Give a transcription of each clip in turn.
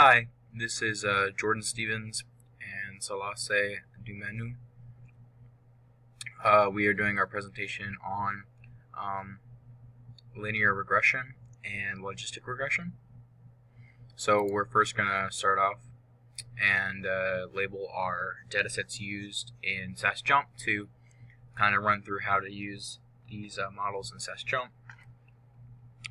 Hi, this is Jordan Stevens and Salase Dumenu. We are doing our presentation on linear regression and logistic regression. So we're first going to start off and label our datasets used in SASjump to kind of run through how to use these models in SASjump.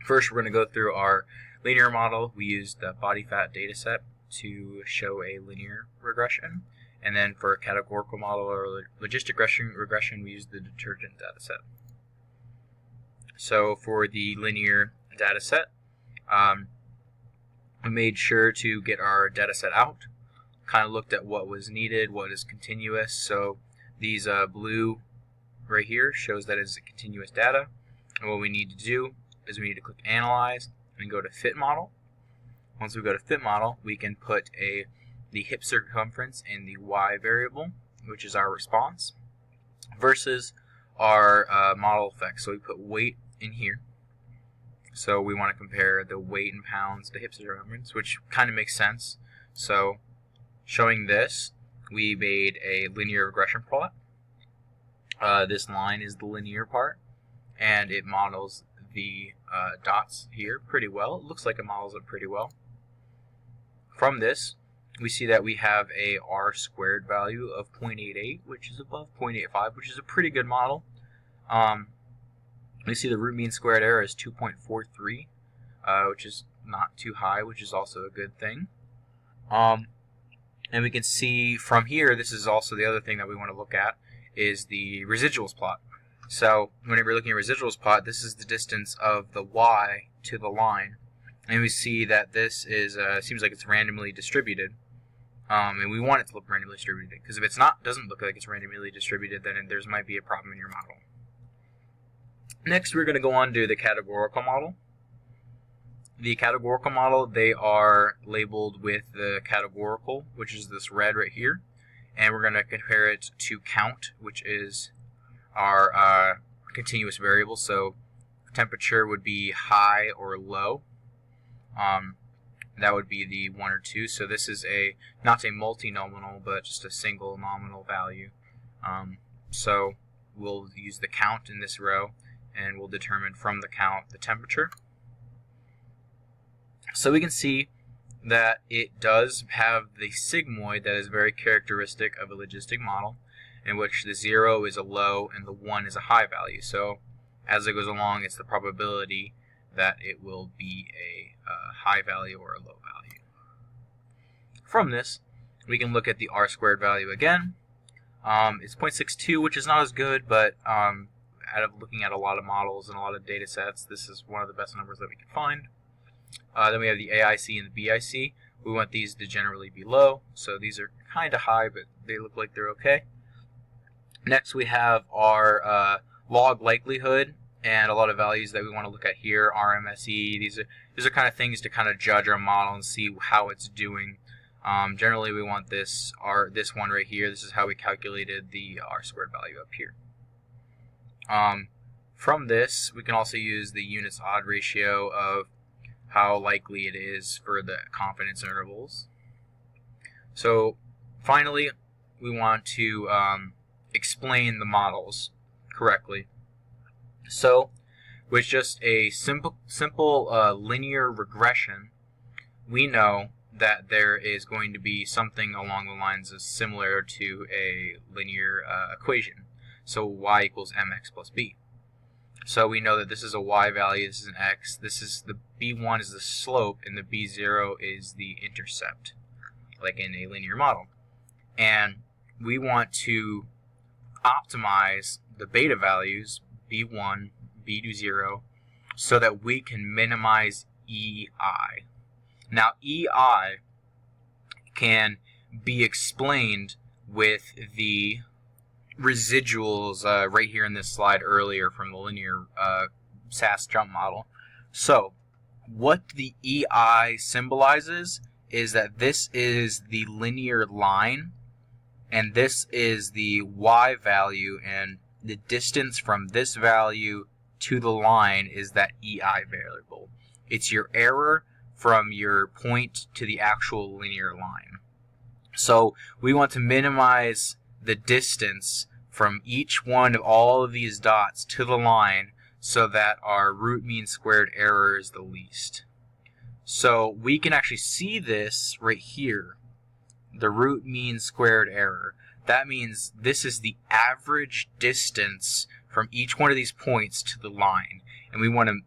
First, we're going to go through our linear model. We used the body fat dataset to show a linear regression. And then for a categorical model or logistic regression, we used the detergent dataset. So for the linear dataset, we made sure to get our dataset out, kind of looked at what was needed, what is continuous. So these blue right here shows that it's a continuous data. And what we need to do is we need to click Analyze and go to Fit Model. Once we go to Fit Model, we can put the hip circumference in the Y variable, which is our response, versus our model effects. So we put weight in here. So we want to compare the weight in pounds to hip circumference, which kind of makes sense. So showing this, we made a linear regression plot. This line is the linear part, and it models the dots here pretty well. It looks like it models it pretty well. From this, we see that we have a r² value of 0.88, which is above 0.85, which is a pretty good model. We see the root mean squared error is 2.43, which is not too high, which is also a good thing. And we can see from here, this is also the other thing that we want to look at, is the residuals plot. So whenever you're looking at residuals plot, this is the distance of the y to the line. And we see that this is seems like it's randomly distributed. And we want it to look randomly distributed, because if it's not, doesn't look like it's randomly distributed, then there might be a problem in your model. Next, we're going to go on to the categorical model. The categorical model, they are labeled with the categorical, which is this red right here. And we're going to compare it to count, which is our continuous variable. So temperature would be high or low. That would be the 1 or 2. So this is not a multinomial, but just a single nominal value. So we'll use the count in this row, and we'll determine from the count the temperature. So we can see that it does have the sigmoid that is very characteristic of a logistic model, in which the 0 is a low and the 1 is a high value. So as it goes along, it's the probability that it will be a high value or a low value. From this, we can look at the r² value again. It's 0.62, which is not as good, but out of looking at a lot of models and a lot of data sets, this is one of the best numbers that we can find. Then we have the AIC and the BIC. We want these to generally be low, so these are kind of high, but they look like they're okay. Next, we have our log likelihood, and a lot of values that we want to look at here, RMSE. These are kind of things to kind of judge our model and see how it's doing. Generally, we want this one right here. This is how we calculated the r² value up here. From this, we can also use the units odd ratio of how likely it is for the confidence intervals. So finally, we want to explain the models correctly. So with just a simple linear regression, we know that there is going to be something along the lines of similar to a linear equation. So y equals mx plus b. So we know that this is a y value, this is an x, this is the b1 is the slope, and the b0 is the intercept, like in a linear model. And we want to optimize the beta values, b1, b0, so that we can minimize EI. Now EI can be explained with the residuals right here in this slide earlier from the linear SASjump model. So what the EI symbolizes is that this is the linear line, and this is the y value, and the distance from this value to the line is that EI variable. It's your error from your point to the actual linear line. So we want to minimize the distance from each one of all of these dots to the line so that our root mean squared error is the least. So we can actually see this right here, the root mean squared error. That means this is the average distance from each one of these points to the line. And we want to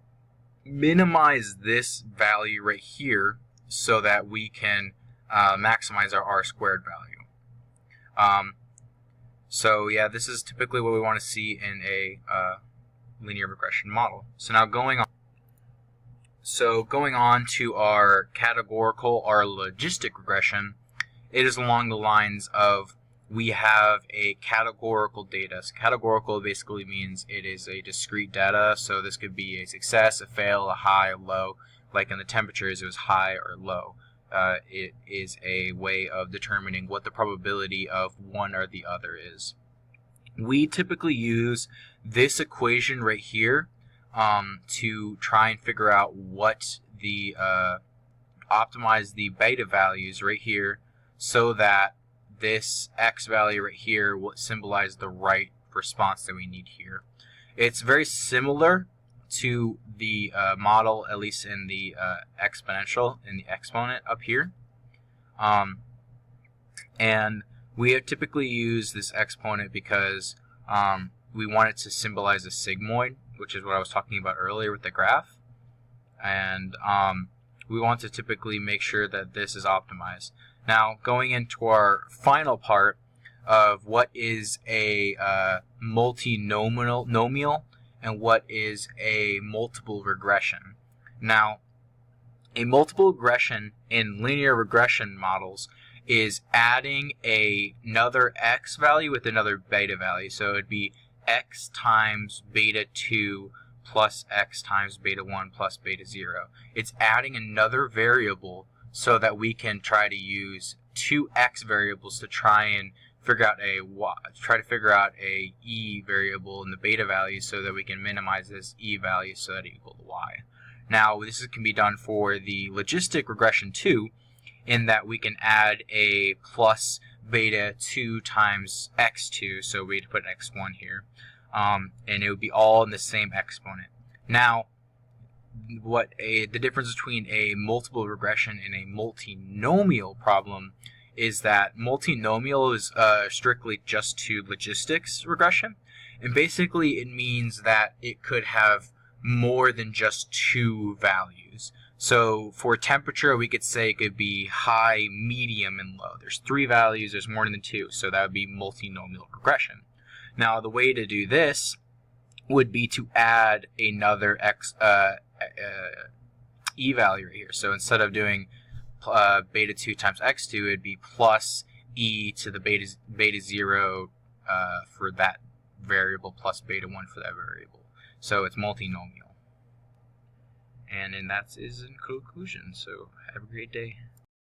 minimize this value right here so that we can maximize our r squared value. So yeah, this is typically what we want to see in a linear regression model. So now going on to our categorical or logistic regression, it is along the lines of we have a categorical data. So categorical basically means it is a discrete data. So this could be a success, a fail, a high, a low. Like in the temperatures, it was high or low. It is a way of determining what the probability of one or the other is. We typically use this equation right here to try and figure out what the optimize the beta values right here so that this x value right here will symbolize the right response that we need here. It's very similar to the model, at least in the exponential, in the exponent up here. And we have typically used this exponent because we want it to symbolize a sigmoid, which is what I was talking about earlier with the graph. And we want to typically make sure that this is optimized. Now, going into our final part of what is a multinomial and what is a multiple regression. Now, a multiple regression in linear regression models is adding another x value with another beta value. So it would be x times beta 2 plus x times beta 1 plus beta 0. It's adding another variable so that we can try to use two x variables to try and figure out a e variable in the beta value so that we can minimize this e value so that it equals y. Now this can be done for the logistic regression too, in that we can add a plus beta 2 times x2, so we'd put x1 here, and it would be all in the same exponent. Now, the difference between a multiple regression and a multinomial problem is that multinomial is strictly just to logistics regression, and basically it means that it could have more than just two values. So for temperature, we could say it could be high, medium, and low. There's three values, there's more than two, so that would be multinomial regression. Now the way to do this would be to add another e value right here. So instead of doing beta 2 times x2, it would be plus e to the beta 0 for that variable plus beta 1 for that variable. So it's multinomial. And that is in conclusion. So have a great day.